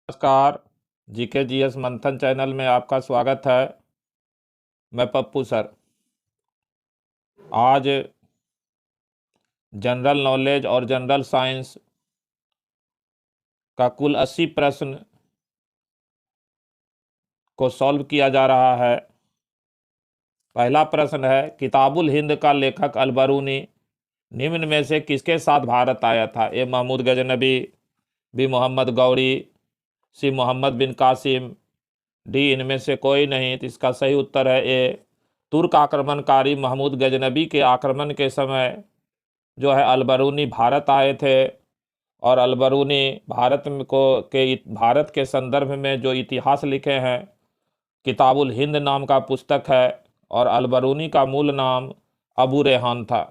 नमस्कार। GK GS मंथन channel में आपका स्वागत है। मैं पप्पू सर। आज जनरल नॉलेज और जनरल साइंस का कुल 80 प्रश्न को सॉल्व किया जा रहा है। पहला प्रश्न है, किताबुल हिंद का लेखक अल-बरूनी निम्न में से किसके साथ भारत आया था? ए महमूद गजनबी, बी मोहम्मद गौरी, सी मोहम्मद बिन कासिम, डी इनमें से कोई नहीं। तो इसका सही उत्तर है ए, तुर्क आक्रमणकारी महमूद गजनबी के आक्रमण के समय जो है अल-बरूनी भारत आए थे। और अल-बरूनी भारत के संदर्भ में जो इतिहास लिखे हैं, किताबुल हिंद नाम का पुस्तक है। और अल-बरूनी का मूल नाम अबू रेहान था।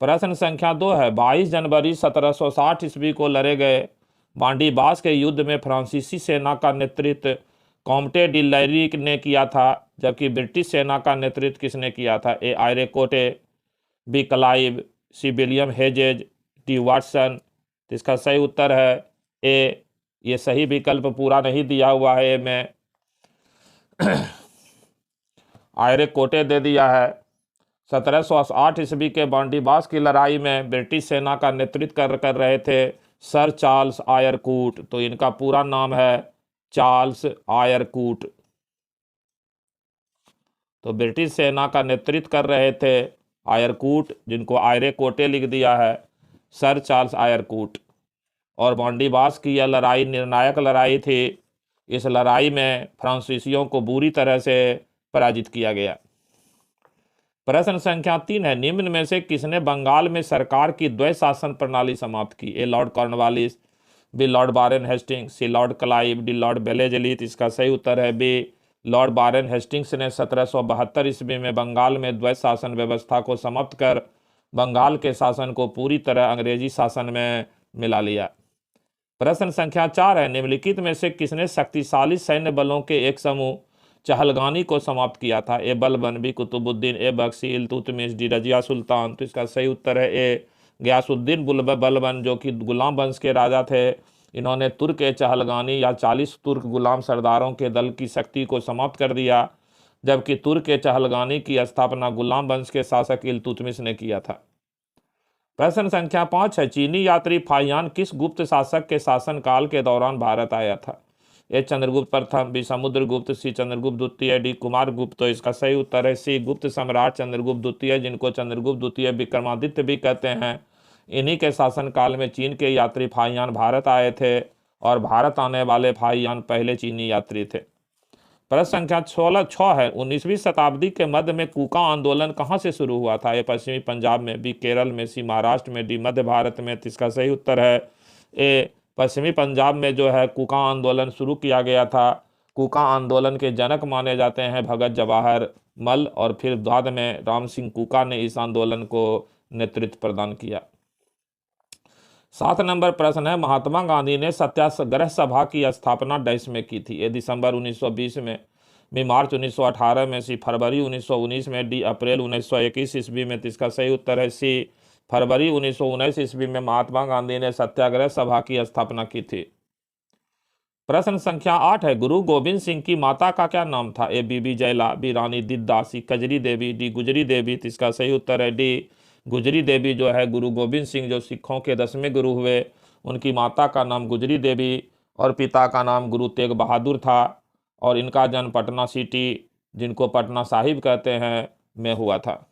प्रश्न संख्या 2 है, 22 जनवरी 1760 ईस्वी को लड़े गए बांडीबास के युद्ध में फ्रांसीसी सेना का नेतृत्व कॉम्टे डी लैरी ने किया था, जबकि ब्रिटिश सेना का नेतृत्व किसने किया था? A Eyre Coote, B Clive, C William Hedges, D Watson. तो इसका सही उत्तर है ए। ये सही विकल्प पूरा नहीं दिया हुआ है, ए में आयरे कोटे दे दिया है। 1708 ईस्वी के बांडीबास की लड़ाई में ब्रिटिश सेना का नेतृत्व कर रहे थे सर चार्ल्स आयरकूट। तो इनका पूरा नाम है चार्ल्स आयरकूट। तो ब्रिटिश सेना का नेतृत्व कर रहे थे आयरकूट, जिनको आयरे कोटे लिख दिया है, सर चार्ल्स आयरकूट। और बांडीबास की यह लड़ाई निर्णायक लड़ाई थी। इस लड़ाई में फ्रांसीसियों को बुरी तरह से पराजित किया गया। प्रश्न संख्या 3 है, निम्न में से किसने बंगाल में सरकार की द्वैध शासन प्रणाली समाप्त की? A Lord Cornwallis, B Lord Warren Hastings, C Lord Clive, D Lord Wellesley. इसका सही उत्तर है बी, लॉर्ड बारेन हेस्टिंग्स ने 1772 ईस्वी में बंगाल में द्वैध शासन व्यवस्था को समाप्त कर बंगाल के शासन को पूरी तरह अंग्रेजी शासन में मिला लिया। प्रश्न संख्या 4 है, निम्नलिखित में से किसने शक्तिशाली सैन्य बलों के एक समूह चहलगानी को समाप्त किया था? ए बलबन, बी कुतुबुद्दीन, ए बख्शी, इल्तुतमिश, डी रजिया सुल्तान। तो इसका सही उत्तर है ए, गयासुद्दीन बलबन, जो कि गुलाम वंश के राजा थे। इन्होंने तुर्क के चहलगानी या 40 तुर्क गुलाम सरदारों के दल की शक्ति को समाप्त कर दिया, जबकि तुर्क के चहलगानी की स्थापना गुलाम वंश के शासक इल्तुतमिश ने किया था। प्रश्न संख्या 5 है, चीनी यात्री फाहियान किस गुप्त शासक के शासनकाल के दौरान भारत आया था? ए चंद्रगुप्त प्रथम, बी समुद्रगुप्त, सी चंद्रगुप्त द्वितीय, डी कुमारगुप्त। तो इसका सही उत्तर है सी, गुप्त सम्राट चंद्रगुप्त द्वितीय, जिनको चंद्रगुप्त द्वितीय विक्रमादित्य भी कहते हैं। इन्हीं के शासनकाल में चीन के यात्री फाहियान भारत आए थे, और भारत आने वाले फाहियान पहले चीनी यात्री थे। प्रश्न संख्या 6 है, 19वीं शताब्दी के मध्य में कूका आंदोलन कहाँ से शुरू हुआ था? ए पश्चिमी पंजाब में, बी केरल में, सी महाराष्ट्र में, डी मध्य भारत में। तो इसका सही उत्तर है ए, पश्चिमी पंजाब में जो है कूका आंदोलन शुरू किया गया था। कूका आंदोलन के जनक माने जाते हैं भगत जवाहर मल, और फिर बाद में राम सिंह कूका ने इस आंदोलन को नेतृत्व प्रदान किया। 7 नंबर प्रश्न है, महात्मा गांधी ने सत्याग्रह सभा की स्थापना डैश में की थी? ए दिसंबर 1920 में, बी मार्च 1918 में, सी फरवरी 1919 में, डी अप्रैल 1921 ईस्वी में। तो इसका सही उत्तर है सी, फरवरी 1919 ईस्वी में महात्मा गांधी ने सत्याग्रह सभा की स्थापना की थी। प्रश्न संख्या 8 है, गुरु गोविंद सिंह की माता का क्या नाम था? ए बीबी जयला, बी रानी दिद्दा, सी कजरी देवी, डी गुजरी देवी। तो इसका सही उत्तर है डी, गुजरी देवी जो है गुरु गोविंद सिंह, जो सिखों के 10वें गुरु हुए, उनकी माता का नाम गुजरी देवी और पिता का नाम गुरु तेग बहादुर था। और इनका जन्म पटना सिटी, जिनको पटना साहिब कहते हैं, में हुआ था।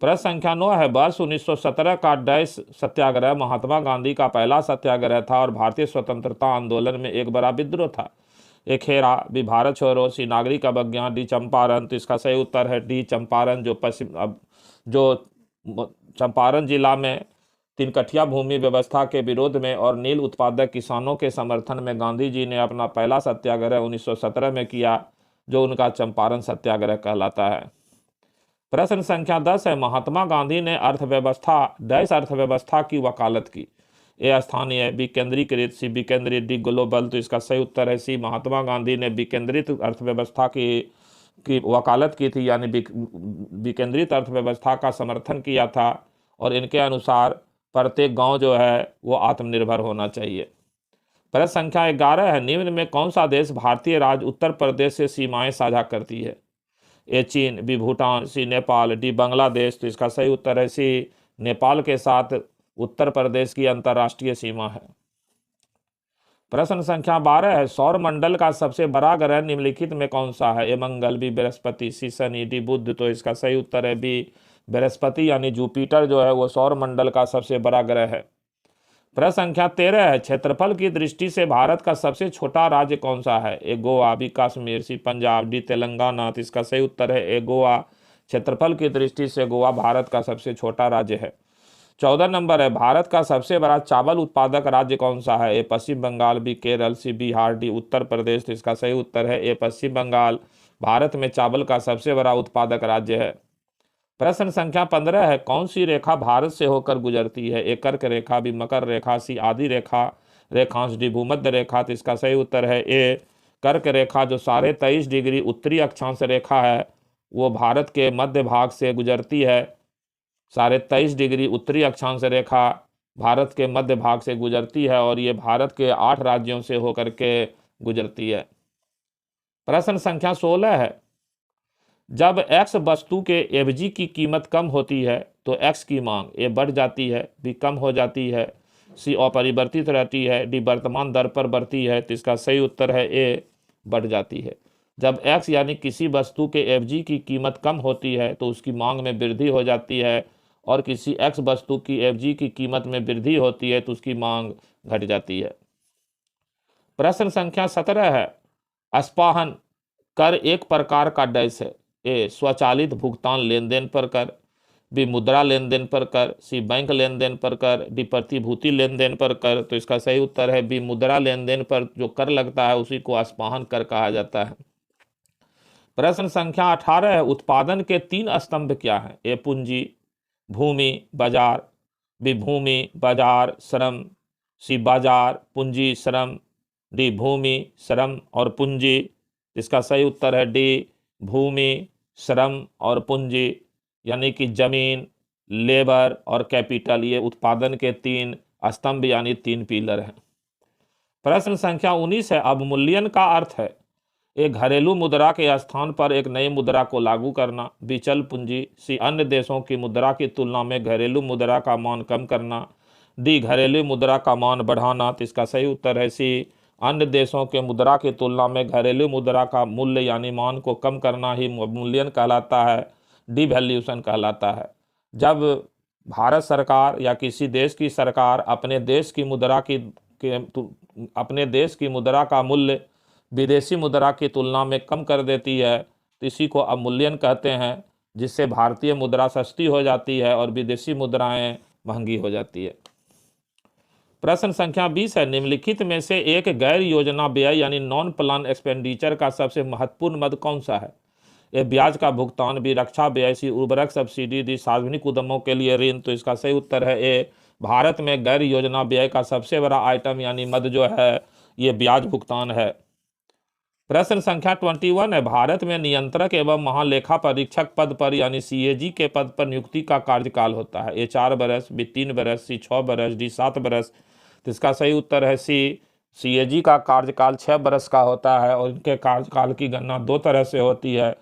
प्रश्न संख्या 9 है, वर्ष 1917 का डैश सत्याग्रह महात्मा गांधी का पहला सत्याग्रह था और भारतीय स्वतंत्रता आंदोलन में एक बड़ा विद्रोह था? ए खेरा, बी भारत छोड़ो, सी नागरिक अवज्ञा, डी चंपारण। तो इसका सही उत्तर है डी चंपारण, जो चंपारण जिला में तिनकठिया भूमि व्यवस्था के विरोध में और नील उत्पादक किसानों के समर्थन में गांधी जी ने अपना पहला सत्याग्रह 1917 में किया, जो उनका चंपारण सत्याग्रह कहलाता है। प्रश्न संख्या 10 है, महात्मा गांधी ने अर्थव्यवस्था की वकालत की? ए स्थानीय, बी केंद्रीकृत, सी विकेंद्रित, डी ग्लोबल। तो इसका सही उत्तर है सी, महात्मा गांधी ने विकेंद्रित अर्थव्यवस्था की वकालत की थी, यानी विकेंद्रित अर्थव्यवस्था का समर्थन किया था। और इनके अनुसार प्रत्येक गांव जो है वो आत्मनिर्भर होना चाहिए। प्रश्न संख्या 11 है, निम्न में कौन सा देश भारतीय राज्य उत्तर प्रदेश से सीमाएं साझा करती है? ए चीन, बी भूटान, सी नेपाल, डी बांग्लादेश। तो इसका सही उत्तर है सी, नेपाल के साथ उत्तर प्रदेश की अंतर्राष्ट्रीय सीमा है। प्रश्न संख्या 12 है, सौर मंडल का सबसे बड़ा ग्रह निम्नलिखित में कौन सा है? ए मंगल, बी बृहस्पति, सी शनि, डी बुध। तो इसका सही उत्तर है बी बृहस्पति, यानी जुपिटर जो है वो सौर मंडल का सबसे बड़ा ग्रह है। प्रश्न संख्या 13 है, क्षेत्रफल की दृष्टि से भारत का सबसे छोटा राज्य कौन सा है? ए गोवा, बी कश्मीर, सी पंजाब, डी तेलंगाना। तो इसका सही उत्तर है ए गोवा। क्षेत्रफल की दृष्टि से गोवा भारत का सबसे छोटा राज्य है। 14 नंबर है, भारत का सबसे बड़ा चावल उत्पादक राज्य कौन सा है? ए पश्चिम बंगाल, बी केरल, सी बिहार, डी उत्तर प्रदेश। तो इसका सही उत्तर है ए पश्चिम बंगाल, भारत में चावल का सबसे बड़ा उत्पादक राज्य है। प्रश्न संख्या 15 है, कौन सी रेखा भारत से होकर गुजरती है? ए कर्क रेखा, बी मकर रेखा, सी आदि रेखा रेखांश, डी भूमध्य रेखा। तो इसका सही उत्तर है ए कर्क रेखा, जो 23.5 डिग्री उत्तरी अक्षांश रेखा है वो भारत के मध्य भाग से गुजरती है। 23.5 डिग्री उत्तरी अक्षांश रेखा भारत के मध्य भाग से गुजरती है और ये भारत के 8 राज्यों से होकर के गुजरती है। प्रश्न संख्या 16 है, जब एक्स वस्तु के एफजी की कीमत कम होती है तो एक्स की मांग ए बढ़ जाती है, बी कम हो जाती है, सी अपरिवर्तित रहती है, डी वर्तमान दर पर बढ़ती है। तो इसका सही उत्तर है ए बढ़ जाती है। जब एक्स यानी किसी वस्तु के एफजी की कीमत कम होती है तो उसकी मांग में वृद्धि हो जाती है और किसी एक्स वस्तु की एफजी की कीमत में वृद्धि होती है तो उसकी मांग घट जाती है। प्रश्न संख्या 17 है, अस्पाहन कर एक प्रकार का डैश है? ए स्वचालित भुगतान लेन देन पर कर, बी मुद्रा लेन देन पर कर, सी बैंक लेन देन पर कर, डी प्रतिभूति लेन देन पर कर। तो इसका सही उत्तर है बी मुद्रा लेन देन पर जो कर लगता है उसी को अस्पाहन कर कहा जाता है। प्रश्न संख्या 18 है, उत्पादन के 3 स्तंभ क्या हैं? ए पूंजी, भूमि, बाजार, बी भूमि, बाजार, श्रम, सी बाजार, पूंजी, श्रम, डी भूमि, श्रम और पूंजी। इसका सही उत्तर है डी भूमि, श्रम और पूंजी, यानी कि जमीन, लेबर और कैपिटल, ये उत्पादन के 3 स्तंभ यानी 3 पिलर हैं। प्रश्न संख्या 19 है, अवमूल्यन का अर्थ है? एक घरेलू मुद्रा के स्थान पर एक नई मुद्रा को लागू करना, बी चल पूंजी, सी अन्य देशों की मुद्रा की तुलना में घरेलू मुद्रा का मान कम करना, डी घरेलू मुद्रा का मान बढ़ाना। तो इसका सही उत्तर है सी अन्य देशों के मुद्रा की तुलना में घरेलू मुद्रा का मूल्य यानी मान को कम करना ही अवमूल्यन कहलाता है, डिवैल्यूएशन कहलाता है। जब भारत सरकार या किसी देश की सरकार अपने देश की मुद्रा का मूल्य विदेशी मुद्रा की तुलना में कम कर देती है तो इसी को अवमूल्यन कहते हैं, जिससे भारतीय मुद्रा सस्ती हो जाती है और विदेशी मुद्राएं महंगी हो जाती है। प्रश्न संख्या 20 है, निम्नलिखित में से एक गैर योजना व्यय यानी नॉन प्लान एक्सपेंडिचर का सबसे महत्वपूर्ण मद कौन सा है? ए ब्याज का भुगतान, बी रक्षा व्यय, सी उर्वरक सब्सिडी, डी सार्वजनिक उद्यमों के लिए ऋण। तो इसका सही उत्तर है ए भारत में गैर योजना व्यय का सबसे बड़ा आइटम यानी मद जो है ये ब्याज भुगतान है। प्रश्न संख्या 21 है, भारत में नियंत्रक एवं महालेखा परीक्षक पद पर यानी सीएजी के पद पर नियुक्ति का कार्यकाल होता है? ए 4 बरस, बी 3 बरस, सी 6 बरस, डी 7 बरस। तो इसका सही उत्तर है सी सीएजी का कार्यकाल 6 बरस का होता है और इनके कार्यकाल की गणना 2 तरह से होती है।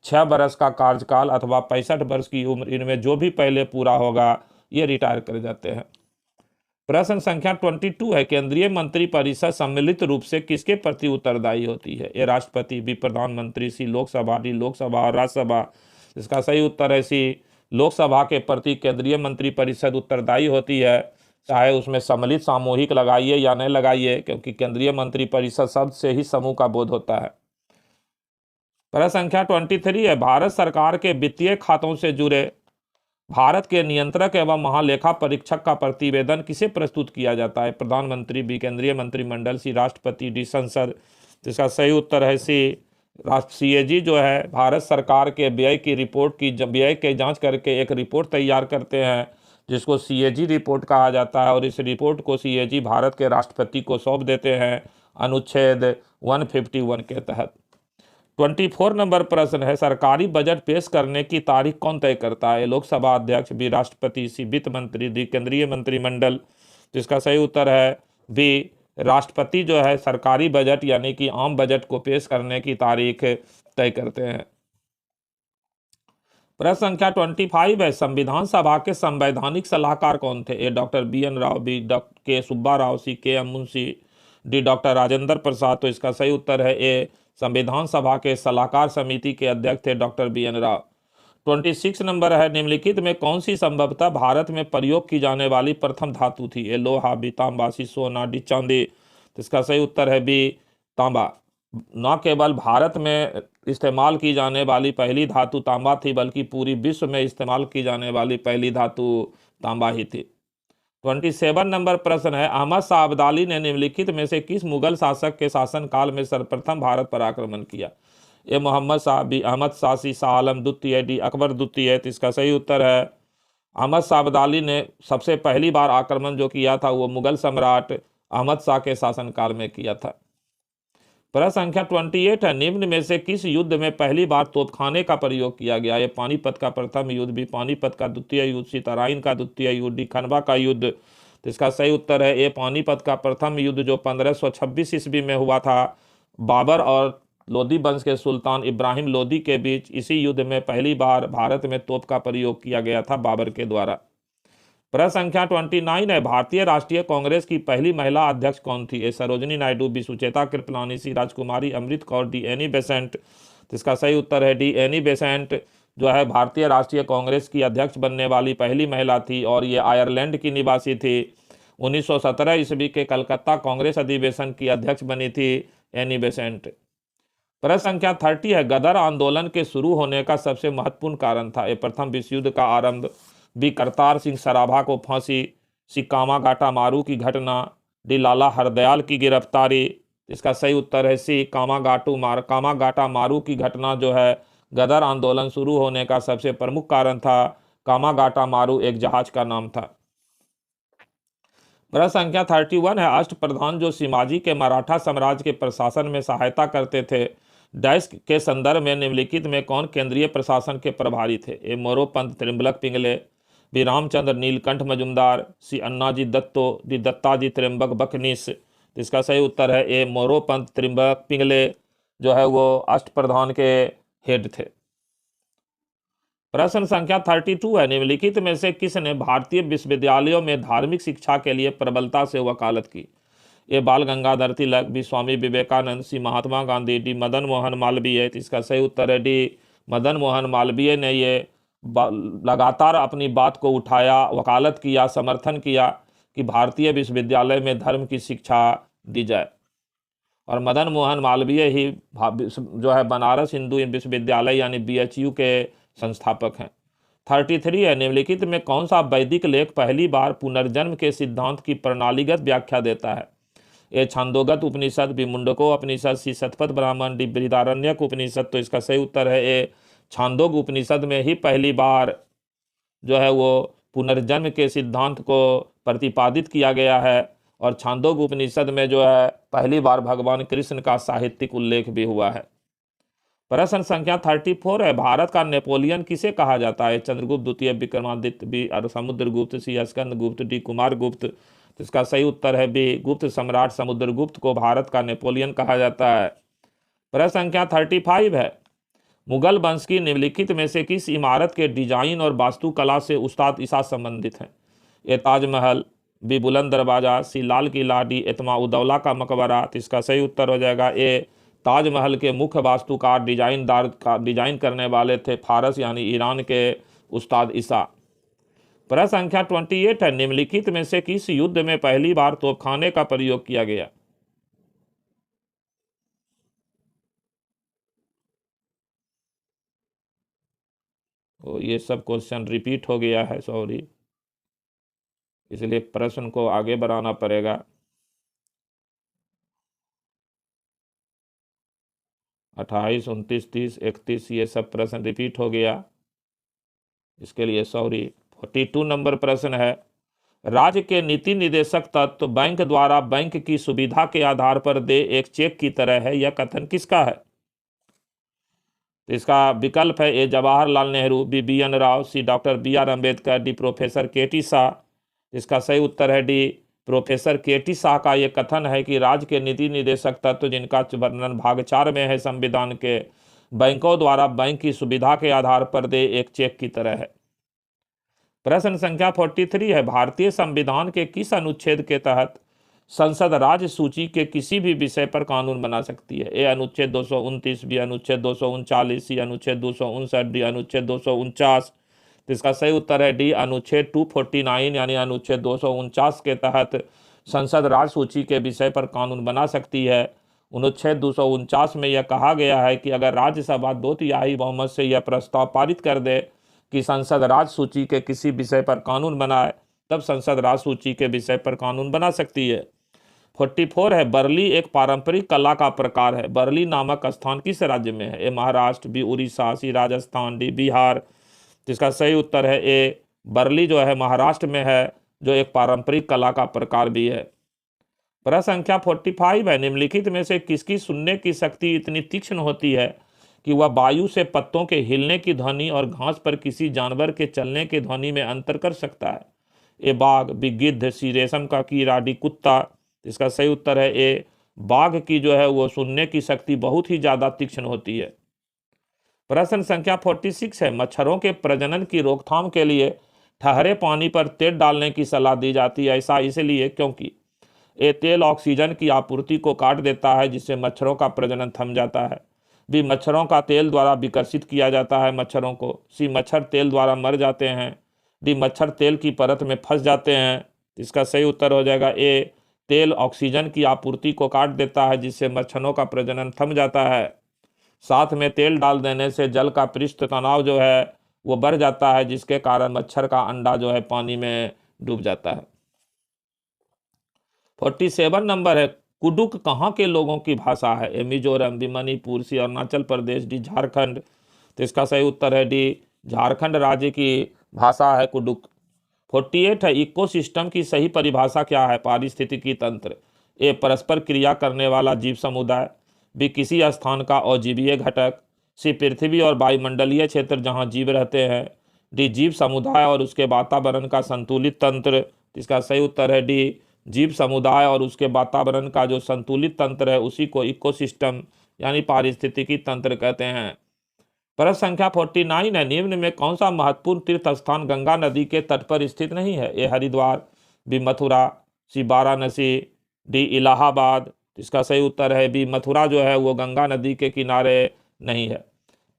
6 बरस का कार्यकाल अथवा 65 वर्ष की उम्र, इनमें जो भी पहले पूरा होगा ये रिटायर कर जाते हैं। प्रश्न संख्या 22 है, केंद्रीय मंत्रिपरिषद सम्मिलित रूप से किसके प्रति उत्तरदायी होती है? ए राष्ट्रपति, बी प्रधानमंत्री, सी लोकसभा, डी लोकसभा और राज्यसभा। इसका सही उत्तर है सी लोकसभा के प्रति केंद्रीय मंत्रिपरिषद उत्तरदायी होती है, चाहे उसमें सम्मिलित सामूहिक लगाइए या नहीं लगाइए, क्योंकि केंद्रीय मंत्रिपरिषद शब्द से ही समूह का बोध होता है। प्रश्न संख्या 23 है, भारत सरकार के वित्तीय खातों से जुड़े भारत के नियंत्रक एवं महालेखा परीक्षक का प्रतिवेदन किसे प्रस्तुत किया जाता है? प्रधानमंत्री, बी केंद्रीय मंत्रिमंडल, सी राष्ट्रपति, डी संसद। इसका सही उत्तर है सी सीएजी जो है भारत सरकार के व्यय की रिपोर्ट की व्यय की जांच करके एक रिपोर्ट तैयार करते हैं जिसको सीएजी रिपोर्ट कहा जाता है और इस रिपोर्ट को सीएजी भारत के राष्ट्रपति को सौंप देते हैं अनुच्छेद 151 के तहत। 24 नंबर प्रश्न है, सरकारी बजट पेश करने की तारीख कौन तय करता है? लोकसभा अध्यक्ष, बी राष्ट्रपति, सी वित्त मंत्री, डी केंद्रीय मंत्रिमंडल। जिसका सही उत्तर है बी राष्ट्रपति जो है सरकारी बजट यानी कि आम बजट को पेश करने की तारीख तय करते हैं। प्रश्न संख्या 25 है, संविधान सभा के संवैधानिक सलाहकार कौन थे? A doctor BN Rao, B doctor K Subba Rao, C KM Munshi, D doctor Rajendra Prasad. तो इसका सही उत्तर है ए, संविधान सभा के सलाहकार समिति के अध्यक्ष थे डॉक्टर BN राव। 26 नंबर है, निम्नलिखित में कौन सी संभवतः भारत में प्रयोग की जाने वाली प्रथम धातु थी? ए लोहा, बी तांबा, सी सोना, डी चांदी। तो इसका सही उत्तर है बी तांबा। न केवल भारत में इस्तेमाल की जाने वाली पहली धातु तांबा थी, बल्कि पूरी विश्व में इस्तेमाल की जाने वाली पहली धातु तांबा ही थी। 27 नंबर प्रश्न है, अहमद शाह अब्दाली ने निम्नलिखित में से किस मुगल शासक के शासनकाल में सर्वप्रथम भारत पर आक्रमण किया? ए मोहम्मद शाह, बी अहमद शाह, सी शाह आलम द्वितीय, डी अकबर द्वितीय। तो इसका सही उत्तर है अहमद शाह अब्दाली ने सबसे पहली बार आक्रमण जो किया था वो मुगल सम्राट अहमद शाह के शासनकाल में किया था। प्रश्न संख्या 28 है, निम्न में से किस युद्ध में पहली बार तोपखाने का प्रयोग किया गया? ये पानीपत का प्रथम युद्ध, बी पानीपत का द्वितीय युद्ध, सी तराइन का द्वितीय युद्ध, डी खनवा का युद्ध। तो इसका सही उत्तर है ए, पानीपत का प्रथम युद्ध जो 1526 ईस्वी में हुआ था बाबर और लोदी वंश के सुल्तान इब्राहिम लोदी के बीच। इसी युद्ध में पहली बार भारत में तोप का प्रयोग किया गया था बाबर के द्वारा। प्रश्न संख्या 29 है, भारतीय राष्ट्रीय कांग्रेस की पहली महिला अध्यक्ष कौन थी? ए सरोजिनी नायडू, बी सुचेता कृपलानी, सी राजकुमारी Amrit Kaur, D Annie Besant. तो इसका सही उत्तर है डी एनी बेसेंट जो है भारतीय राष्ट्रीय कांग्रेस की अध्यक्ष बनने वाली पहली महिला थी और ये आयरलैंड की निवासी थी। 1917 ईस्वी के कलकत्ता कांग्रेस अधिवेशन की अध्यक्ष बनी थी एनी बेसेंट। प्रश्न संख्या 30 है, गदर आंदोलन के शुरू होने का सबसे महत्वपूर्ण कारण था? ए प्रथम विश्व युद्ध का आरंभ, बी करतार सिंह सराभा को फांसी, सी कामागाटा मारू की घटना, डी लाला हरदयाल की गिरफ्तारी। इसका सही उत्तर है सी कामागाटा मारू की घटना जो है गदर आंदोलन शुरू होने का सबसे प्रमुख कारण था। कामागाटा मारू एक जहाज का नाम था। प्रश्न संख्या 31 है, अष्टप्रधान जो शिवाजी के मराठा साम्राज्य के प्रशासन में सहायता करते थे डैश के संदर्भ में निम्नलिखित में कौन केंद्रीय प्रशासन के प्रभारी थे? ए मोरोपंत त्रिम्बलक पिंगले, बी रामचंद्र नीलकंठ मजुमदार, सी अन्नाजी दत्तो, डी दत्ताजी त्रिम्बक बखनीस। इसका सही उत्तर है ए मोरोपंत त्रिम्बक पिंगले जो है वो अष्टप्रधान के हेड थे। प्रश्न संख्या 32 है, निम्नलिखित में से किसने भारतीय विश्वविद्यालयों में धार्मिक शिक्षा के लिए प्रबलता से वकालत की? ए बाल गंगाधर तिलक, बी स्वामी विवेकानंद, सी महात्मा गांधी, डी मदन मोहन मालवीय। इसका सही उत्तर है डी मदन मोहन मालवीय ने ये लगातार अपनी बात को उठाया, वकालत किया, समर्थन किया कि भारतीय विश्वविद्यालय में धर्म की शिक्षा दी जाए। और मदन मोहन मालवीय ही जो है बनारस हिंदू विश्वविद्यालय यानी BHU के संस्थापक हैं। 33 है, निम्नलिखित में कौन सा वैदिक लेख पहली बार पुनर्जन्म के सिद्धांत की प्रणालीगत व्याख्या देता है? ए छांदोगत उपनिषद, बी मुंडको उपनिषद, सी शतपथ ब्राह्मण, डी बृहदारण्यक उपनिषद। तो इसका सही उत्तर है ए छांदोग उपनिषद में ही पहली बार जो है वो पुनर्जन्म के सिद्धांत को प्रतिपादित किया गया है और छांदोग उपनिषद में जो है पहली बार भगवान कृष्ण का साहित्यिक उल्लेख भी हुआ है। प्रश्न संख्या 34 है, भारत का नेपोलियन किसे कहा जाता है? चंद्रगुप्त द्वितीय, विक्रमादित्य, बी समुद्रगुप्त, सी स्कंदगुप्त, डी कुमारगुप्त। तो इसका सही उत्तर है बी गुप्त सम्राट समुद्रगुप्त को भारत का नेपोलियन कहा जाता है। प्रश्न संख्या 35 है, मुगल वंश की निम्नलिखित में से किस इमारत के डिजाइन और वास्तुकला से उस्ताद ईसा संबंधित हैं? ए ताजमहल, बी बुलंद दरवाजा, सी लाल किला, डी इत्मा उद्दौला का मकबरा। तो इसका सही उत्तर हो जाएगा ए ताजमहल के मुख्य वास्तुकार डिजाइन करने वाले थे फारस यानी ईरान के उस्ताद ईसा। प्रश्न संख्या 28 है, निम्नलिखित में से किस युद्ध में पहली बार तोपखाने का प्रयोग किया गया? तो ये सब क्वेश्चन रिपीट हो गया है, सॉरी, इसलिए प्रश्न को आगे बढ़ाना पड़ेगा। 28, 29, 30, 31 ये सब प्रश्न रिपीट हो गया, इसके लिए सॉरी। 42 नंबर प्रश्न है, राज्य के नीति निदेशक तत्व बैंक द्वारा बैंक की सुविधा के आधार पर दे एक चेक की तरह है, यह कथन किसका है? तो इसका विकल्प है A Jawaharlal Nehru, B BN Rao, C doctor BR Ambedkar, D professor KT Shah. इसका सही उत्तर है डी प्रोफेसर KT शाह का ये कथन है कि राज्य के नीति निदेशक तत्व जिनका वर्णन भाग 4 में है संविधान के, बैंकों द्वारा बैंक की सुविधा के आधार पर दे एक चेक की तरह है। प्रश्न संख्या 43 है, भारतीय संविधान के किस अनुच्छेद के तहत संसद राज्य सूची के किसी भी विषय पर कानून बना सकती है? ए अनुच्छेद 229, बी अनुच्छेद 239, सी अनुच्छेद 259, डी अनुच्छेद 249। तो इसका सही उत्तर है डी अनुच्छेद 249 यानी अनुच्छेद 249 के तहत संसद राज्य सूची के विषय पर कानून बना सकती है। अनुच्छेद 249 में यह कहा गया है कि अगर राज्यसभा 2/3 बहुमत से यह प्रस्ताव पारित कर दे कि संसद राज्य सूची के किसी विषय पर कानून बनाए, तब संसद राज्य सूची के विषय पर कानून बना सकती है। 44 है, बरली एक पारंपरिक कला का प्रकार है। बरली नामक स्थान किस राज्य में है? ए महाराष्ट्र, बी उड़ीसा, सी राजस्थान, डी बिहार। तो इसका सही उत्तर है ए, बरली जो है महाराष्ट्र में है, जो एक पारंपरिक कला का प्रकार भी है। प्रश्न संख्या 45 है, निम्नलिखित में से किसकी सुनने की शक्ति इतनी तीक्ष्ण होती है कि वह वायु से पत्तों के हिलने की ध्वनि और घास पर किसी जानवर के चलने की ध्वनि में अंतर कर सकता है? ए बाघ, बी गिद्ध, सी रेशम का कीड़ा, डी कुत्ता। इसका सही उत्तर है ए, बाघ की जो है वो सुनने की शक्ति बहुत ही ज्यादा तीक्ष्ण होती है। प्रश्न संख्या 46 है, मच्छरों के प्रजनन की रोकथाम के लिए ठहरे पानी पर तेल डालने की सलाह दी जाती है। ऐसा इसलिए क्योंकि ए, तेल ऑक्सीजन की आपूर्ति को काट देता है जिससे मच्छरों का प्रजनन थम जाता है। बी, मच्छरों का तेल द्वारा विकसित किया जाता है मच्छरों को। सी, मच्छर तेल द्वारा मर जाते हैं। डी, मच्छर तेल की परत में फंस जाते हैं। इसका सही उत्तर हो जाएगा ए, तेल ऑक्सीजन की आपूर्ति को काट देता है जिससे मच्छरों का प्रजनन थम जाता है। साथ में तेल डाल देने से जल का पृष्ठ तनाव जो है वो बढ़ जाता है जिसके कारण मच्छर का अंडा जो है पानी में डूब जाता है। 47 नंबर है, कुडुक कहाँ के लोगों की भाषा है? ए मिजोरम, बी मणिपुर, सी अरुणाचल प्रदेश, डी झारखंड। तो इसका सही उत्तर है डी, झारखंड राज्य की भाषा है कुडुक। 48 है, इकोसिस्टम की सही परिभाषा क्या है? पारिस्थितिकी तंत्र। ए, परस्पर क्रिया करने वाला जीव समुदाय। बी, किसी स्थान का अजीवीय घटक। सी, पृथ्वी और वायुमंडलीय क्षेत्र जहां जीव रहते हैं। डी, जीव समुदाय और उसके वातावरण का संतुलित तंत्र। इसका सही उत्तर है डी, जीव समुदाय और उसके वातावरण का जो संतुलित तंत्र है उसी को इकोसिस्टम यानी पारिस्थितिकी तंत्र कहते हैं। प्रश्न संख्या 49 है, निम्न में कौन सा महत्वपूर्ण तीर्थ स्थान गंगा नदी के तट पर स्थित नहीं है? ए हरिद्वार, बी मथुरा, सी वाराणसी, डी इलाहाबाद। इसका सही उत्तर है बी, मथुरा जो है वो गंगा नदी के किनारे नहीं है।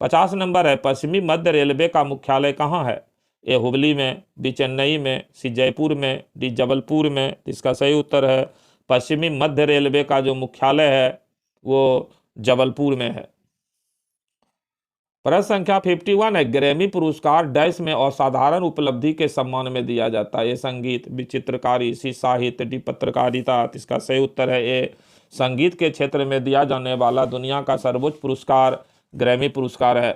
50 नंबर है, पश्चिमी मध्य रेलवे का मुख्यालय कहाँ है? ए हुबली में, बी चेन्नई में, सी जयपुर में, डी जबलपुर में। इसका सही उत्तर है पश्चिमी मध्य रेलवे का जो मुख्यालय है वो जबलपुर में है। प्रश्न संख्या 51 है, ग्रैमी पुरस्कार डैश में असाधारण उपलब्धि के सम्मान में दिया जाता है? ए संगीत, बी चित्रकारी, सी साहित्य, डी पत्रकारिता। इसका सही उत्तर है ए, संगीत के क्षेत्र में दिया जाने वाला दुनिया का सर्वोच्च पुरस्कार ग्रैमी पुरस्कार है।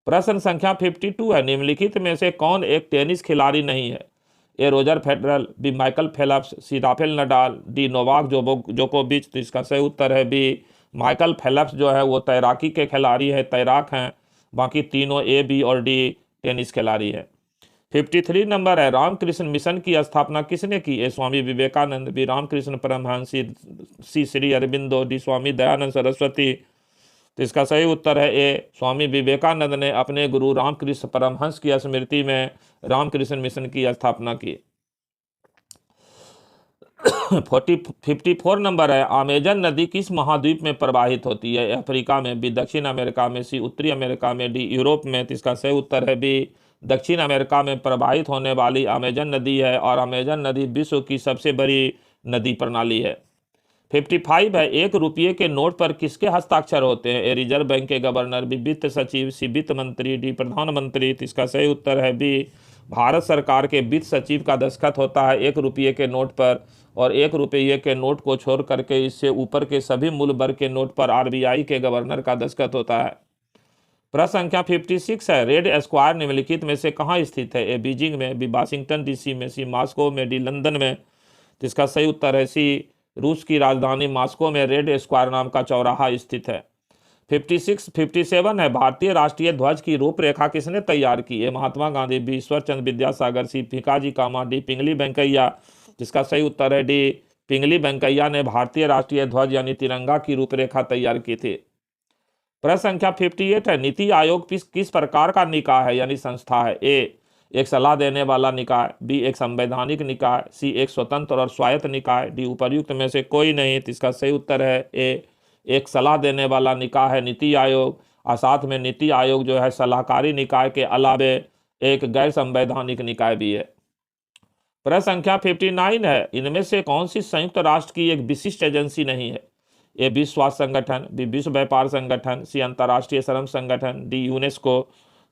प्रश्न संख्या 52 है, निम्नलिखित में से कौन एक टेनिस खिलाड़ी नहीं है? A Roger Federer, B Michael Phelps, C Rafael Nadal, D Novak जोकोविच। तो इसका सही उत्तर है बी, माइकल फेल्प्स जो है वो तैराकी के खिलाड़ी है, तैराक हैं। बाकी तीनों ए, बी और डी टेनिस खिलाड़ी है। 53 नंबर है, रामकृष्ण मिशन की स्थापना किसने की? ए स्वामी विवेकानंद, बी रामकृष्ण परमहंस, सी श्री अरबिंदो, डी स्वामी दयानंद सरस्वती। तो इसका सही उत्तर है ए, स्वामी विवेकानंद ने अपने गुरु रामकृष्ण परमहंस की स्मृति में रामकृष्ण मिशन की स्थापना की। 54 नंबर है, अमेजन नदी किस महाद्वीप में प्रवाहित होती है? अफ्रीका में, बी दक्षिण अमेरिका में, सी उत्तरी अमेरिका में, डी यूरोप में। तो इसका सही उत्तर है बी, दक्षिण अमेरिका में प्रवाहित होने वाली अमेजन नदी है और अमेजन नदी विश्व की सबसे बड़ी नदी प्रणाली है। 55 है, 1 रुपये के नोट पर किसके हस्ताक्षर होते हैं? ए रिजर्व बैंक के गवर्नर, बी वित्त सचिव, सी वित्त मंत्री, डी प्रधानमंत्री। तो इसका सही उत्तर है बी, भारत सरकार के वित्त सचिव का दस्तखत होता है 1 रुपये के नोट पर। और 1 रुपये के नोट को छोड़ करके इससे ऊपर के सभी मूल्य वर्ग के नोट पर RBI के गवर्नर का दस्तखत होता है। प्रश्न संख्या 56 है, रेड स्क्वायर निम्नलिखित में से कहाँ स्थित है? ए बीजिंग में, बी वाशिंगटन DC में, सी मॉस्को में, डी लंदन में। तो इसका सही उत्तर है सी, रूस की राजधानी मॉस्को में रेड स्क्वायर नाम का चौराहा स्थित है। 57 है, भारतीय राष्ट्रीय ध्वज की रूपरेखा किसने तैयार की? ए महात्मा गांधी, बी ईश्वर चंद्र विद्यासागर, सी भिकाजी कामा, डी पिंगली वेंकैया। जिसका सही उत्तर है डी, पिंगली वेंकैया ने भारतीय राष्ट्रीय ध्वज यानी तिरंगा की रूपरेखा तैयार की थी। प्रश्न संख्या 58 है, नीति आयोग किस प्रकार का निकाय है यानी संस्था है? ए, एक सलाह देने वाला निकाय, बी, एक संवैधानिक निकाय, सी, एक स्वतंत्र और स्वायत्त निकाय, डी, उपर्युक्त में से कोई नहीं। तो इसका सही उत्तर है ए, एक सलाह देने वाला निकाय है नीति आयोग, और साथ में नीति आयोग जो है सलाहकारी निकाय के अलावे एक गैर संवैधानिक निकाय भी है। प्रश्न संख्या 59 है, इनमें से कौन सी संयुक्त राष्ट्र की एक विशिष्ट एजेंसी नहीं है? ए, विश्व स्वास्थ्य संगठन, बी, विश्व व्यापार संगठन, सी, अंतर्राष्ट्रीय श्रम संगठन, डी, यूनेस्को।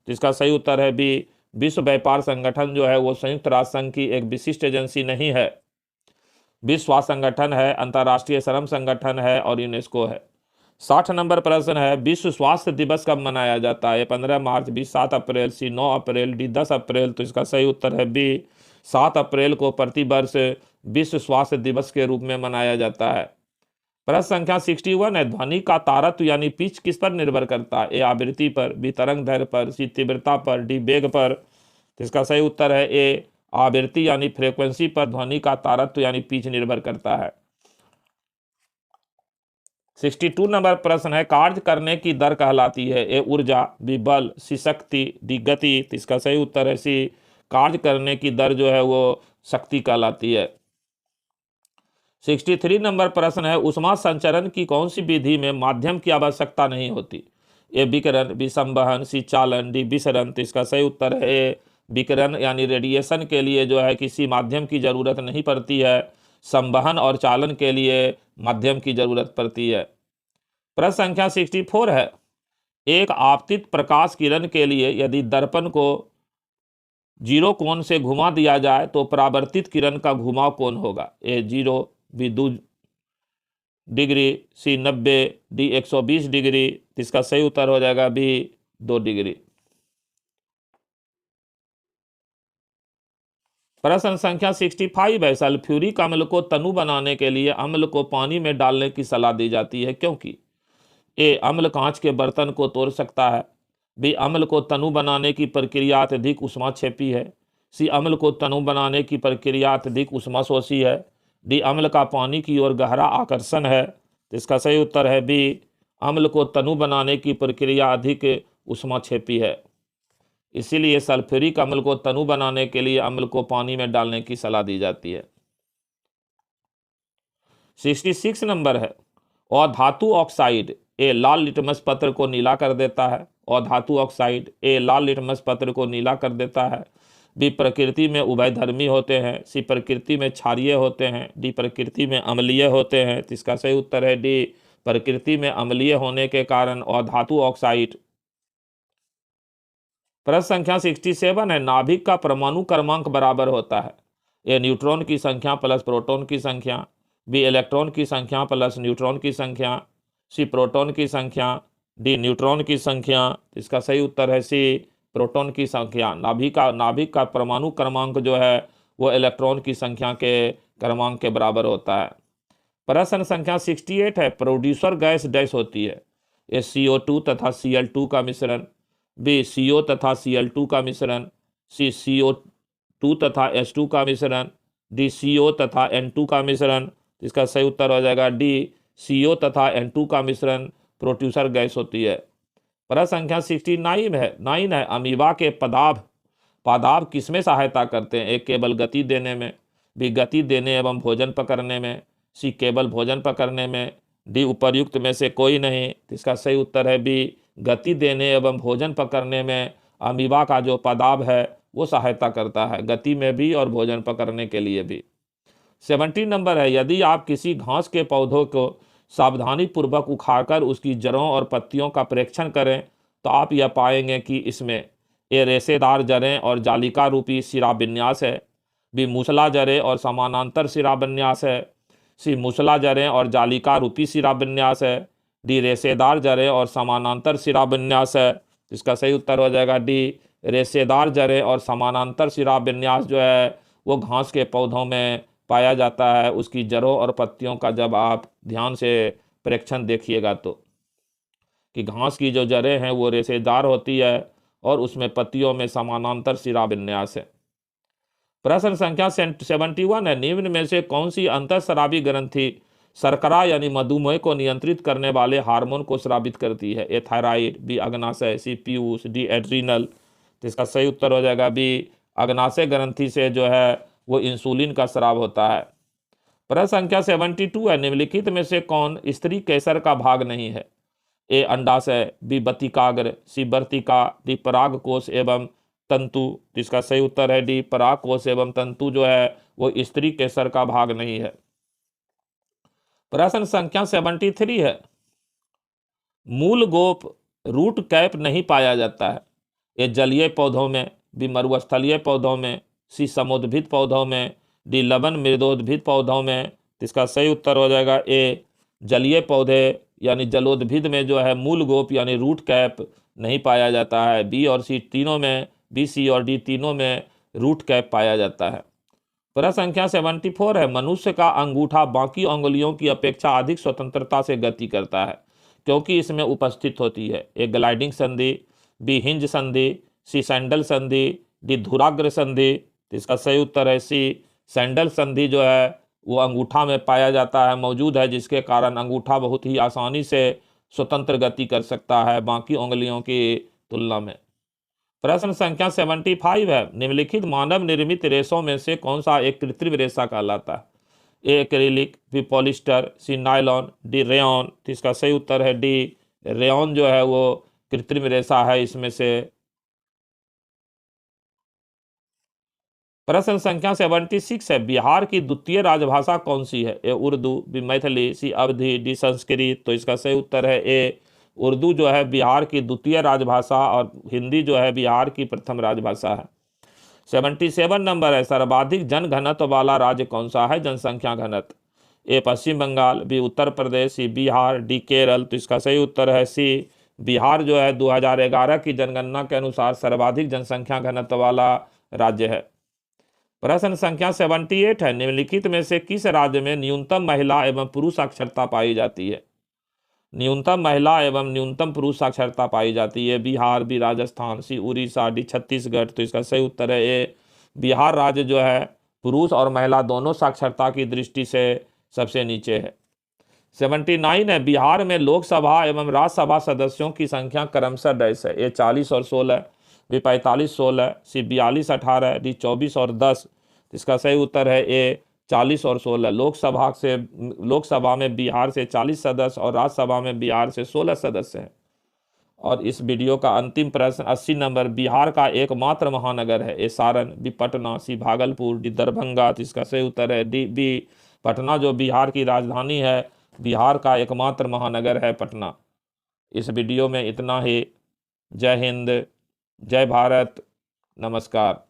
तो इसका सही उत्तर है बी, विश्व व्यापार संगठन जो है वो संयुक्त राष्ट्र संघ की एक विशिष्ट एजेंसी नहीं है। विश्व स्वास्थ्य संगठन है, अंतर्राष्ट्रीय श्रम संगठन है और यूनेस्को है। 60 नंबर प्रश्न है, विश्व स्वास्थ्य दिवस कब मनाया जाता है? 15 मार्च, बी, 7 अप्रैल, सी, 9 अप्रैल, डी, 10 अप्रैल। तो इसका सही उत्तर है बी, 7 अप्रैल को प्रतिवर्ष विश्व स्वास्थ्य दिवस के रूप में मनाया जाता है। प्रश्न संख्या 61 है, ध्वनि का तारत्व यानी पिच किस पर निर्भर करता है? ए, आवृत्ति पर, बी, तरंग दैर्घ्य पर, सी, तीव्रता पर, डी, वेग पर। तो इसका सही उत्तर है ए, आवृत्ति यानी फ्रीक्वेंसी पर ध्वनि का तारत्व यानी पिच निर्भर करता है। 62 नंबर प्रश्न है, कार्य करने की दर कहलाती है? ए, ऊर्जा, बी, बल, सी, शक्ति, डी, गति। तो इसका सही उत्तर है सी, कार्य करने की दर जो है वो शक्ति कहलाती है। 63 नंबर प्रश्न है, ऊष्मा संचरण की कौन सी विधि में माध्यम की आवश्यकता नहीं होती? ए, विकिरण, बी, संवहन, सी, चालन, डी, विसरण। तो इसका सही उत्तर है ए, विकिरण यानी रेडिएशन के लिए जो है किसी माध्यम की जरूरत नहीं पड़ती है, संवहन और चालन के लिए माध्यम की जरूरत पड़ती है। प्रश्न संख्या 64 है, एक आपतित प्रकाश किरण के लिए यदि दर्पण को 0 कोण से घुमा दिया जाए तो परावर्तित किरण का घुमाव कोण होगा? ए, 0, बी, 2 डिग्री, सी, 90, डी, 120 डिग्री। इसका सही उत्तर हो जाएगा बी, 2 डिग्री। प्रश्न संख्या 65 है, सल्फ्यूरिक अम्ल को तनु बनाने के लिए अम्ल को पानी में डालने की सलाह दी जाती है, क्योंकि? ए, अम्ल कांच के बर्तन को तोड़ सकता है, बी, अम्ल को तनु बनाने की प्रक्रिया अत्यधिक उष्माक्षेपी है, सी, अम्ल को तनु बनाने की प्रक्रिया अत्यधिक उष्माशोषी है, डी, अम्ल का पानी की ओर गहरा आकर्षण है। तो इसका सही उत्तर है बी, अम्ल को तनु बनाने की प्रक्रिया अधिक उष्माक्षेपी है, इसीलिए सल्फ्यूरिक अम्ल को तनु बनाने के लिए अम्ल को पानी में डालने की सलाह दी जाती है। 66 नंबर है, अधातु ऑक्साइड ए, लाल लिटमस पत्र को नीला कर देता है। अधातु ऑक्साइड ए, लाल लिटमस पत्र को नीला कर देता है। बी, प्रकृति में उभयधर्मी होते हैं, सी, प्रकृति में क्षारीय होते हैं, डी, प्रकृति में अम्लीय होते हैं। तो इसका सही उत्तर है डी, प्रकृति में अम्लीय होने के कारण अधातु ऑक्साइड। प्रश्न संख्या 67 है, नाभिक का परमाणु क्रमांक बराबर होता है? ए, न्यूट्रॉन की संख्या प्लस प्रोटॉन की संख्या, बी, इलेक्ट्रॉन की संख्या प्लस न्यूट्रॉन की संख्या, सी, प्रोटॉन की संख्या, डी, न्यूट्रॉन की संख्या। इसका सही उत्तर है सी, प्रोटॉन की संख्या। नाभिक का परमाणु क्रमांक जो है वो इलेक्ट्रॉन की संख्या के क्रमांक के बराबर होता है। प्रश्न संख्या 68 है, प्रोड्यूसर गैस डैश होती है? ए, CO2 तथा Cl2 का मिश्रण, बी, CO तथा Cl2 का मिश्रण, सी, CO2 तथा H2 का मिश्रण, डी, CO तथा N2 का मिश्रण। इसका सही उत्तर हो जाएगा डी, CO तथा N2 का मिश्रण प्रोड्यूसर गैस होती है। प्रश्न संख्या 69 है, अमीबा के पादाब किसमें सहायता करते हैं? एक, केवल गति देने में, बी, गति देने एवं भोजन पकड़ने में, सी, केवल भोजन पकड़ने में, डी, उपर्युक्त में से कोई नहीं। इसका सही उत्तर है बी, गति देने एवं भोजन पकड़ने में अमीबा का जो पादाब है वो सहायता करता है, गति में भी और भोजन पकड़ने के लिए भी। 70 नंबर है, यदि आप किसी घास के पौधों को सावधानी पूर्वक उखाड़कर उसकी जड़ों और पत्तियों का परीक्षण करें तो आप यह पाएंगे कि इसमें ए, रेशेदार जड़ें और जालिका रूपी सिरा विन्यास है, बी, मूसला जड़ें और समानांतर सिरा विन्यास है, सी, मूसला जड़ें और जालिका रूपी सिरा विन्यास है, डी, रेशेदार जड़ें और समानांतर सिरा विन्यास है। इसका सही उत्तर हो जाएगा डी, रेशेदार जड़ें और समानांतर सिरा विन्यास जो है वो घास के पौधों में पाया जाता है, उसकी जड़ों और पत्तियों का जब आप ध्यान से परीक्षण देखिएगा तो, कि घास की जो जड़ें हैं वो रेशेदार होती है और उसमें पत्तियों में समानांतर सिरा विन्यास है। प्रश्न संख्या 71 है, निम्न में से कौन सी अंतःस्रावी ग्रंथि शर्करा यानी मधुमेह को नियंत्रित करने वाले हार्मोन को स्रावित करती है? ए थायराइड, बी अग्नाशय, सी पीयूष, डी एड्रीनल। तो इसका सही उत्तर हो जाएगा बी अग्नाशय ग्रंथि से जो है वो इंसुलिन का स्राव होता है। प्रश्न संख्या 72 है, निम्नलिखित में से कौन स्त्री केसर का भाग नहीं है? ए अंडाशय, बी बतिकाग्र, सी वर्तिका, डी परागकोश एवं तंतु। इसका सही उत्तर है डी परागकोश एवं तंतु जो है वो स्त्री केसर का भाग नहीं है। प्रश्न संख्या 73 है, मूल गोप रूट कैप नहीं पाया जाता है? ये जलीय पौधों में, बी मरुस्थलीय पौधों में, सी समुद्भिद पौधों में, डी लवण मृदोद्भिद पौधों में। इसका सही उत्तर हो जाएगा ए जलीय पौधे यानी जलोद्भिद में जो है मूल गोप यानी रूट कैप नहीं पाया जाता है। बी और सी तीनों में, बी सी और डी तीनों में रूट कैप पाया जाता है। प्रश्न संख्या 74 है, मनुष्य का अंगूठा बाकी अंगुलियों की अपेक्षा अधिक स्वतंत्रता से गति करता है क्योंकि इसमें उपस्थित होती है? ए ग्लाइडिंग संधि, बी हिंज संधि, सी सैंडल संधि, डी धुराग्र संधि। इसका सही उत्तर है सी सैंडल संधि जो है वो अंगूठा में पाया जाता है, मौजूद है, जिसके कारण अंगूठा बहुत ही आसानी से स्वतंत्र गति कर सकता है बाकी उंगलियों की तुलना में। प्रश्न संख्या 75 है, निम्नलिखित मानव निर्मित रेशों में से कौन सा एक कृत्रिम रेशा कहलाता है? ए एक्रिलिक, बी पॉलिस्टर, सी नायलॉन, डी रेयॉन। इसका सही उत्तर है डी रेयॉन जो है वो कृत्रिम रेशा है इसमें से। प्रश्न संख्या 76 है, बिहार की द्वितीय राजभाषा कौन सी है? ए उर्दू, बी मैथिली, सी अवधी, डी संस्कृत। तो इसका सही उत्तर है ए उर्दू जो है बिहार की द्वितीय राजभाषा और हिंदी जो है बिहार की प्रथम राजभाषा है। 77 नंबर है, सर्वाधिक जनघनत्व वाला राज्य कौन सा है जनसंख्या घनत्व? ए पश्चिम बंगाल, बी उत्तर प्रदेश, सी बिहार, डी केरल। तो इसका सही उत्तर है सी बिहार जो है 2011 की जनगणना के अनुसार सर्वाधिक जनसंख्या घनत्व वाला राज्य है। प्रश्न संख्या 78 है, निम्नलिखित में से किस राज्य में न्यूनतम महिला एवं पुरुष साक्षरता पाई जाती है? न्यूनतम महिला एवं न्यूनतम पुरुष साक्षरता पाई जाती है? बिहार, बी राजस्थान, सी उड़ीसा, डी छत्तीसगढ़। तो इसका सही उत्तर है ए बिहार राज्य जो है पुरुष और महिला दोनों साक्षरता की दृष्टि से सबसे नीचे है। 79 है, बिहार में लोकसभा एवं राज्यसभा सदस्यों की संख्या क्रमशः डैश है? ए 40 और 16, बी 45 16, सी 42 18, डी 24 और 10। इसका सही उत्तर है ए 40 और 16। लोकसभा में बिहार से 40 सदस्य और राज्यसभा में बिहार से 16 सदस्य हैं। और इस वीडियो का अंतिम प्रश्न 80 नंबर, बिहार का एकमात्र महानगर है? ए सारण, बी पटना, सी भागलपुर, डी दरभंगा। तो इसका सही उत्तर है डी बी पटना जो बिहार की राजधानी है, बिहार का एकमात्र महानगर है पटना। इस वीडियो में इतना ही। जय हिंद, जय भारत, नमस्कार।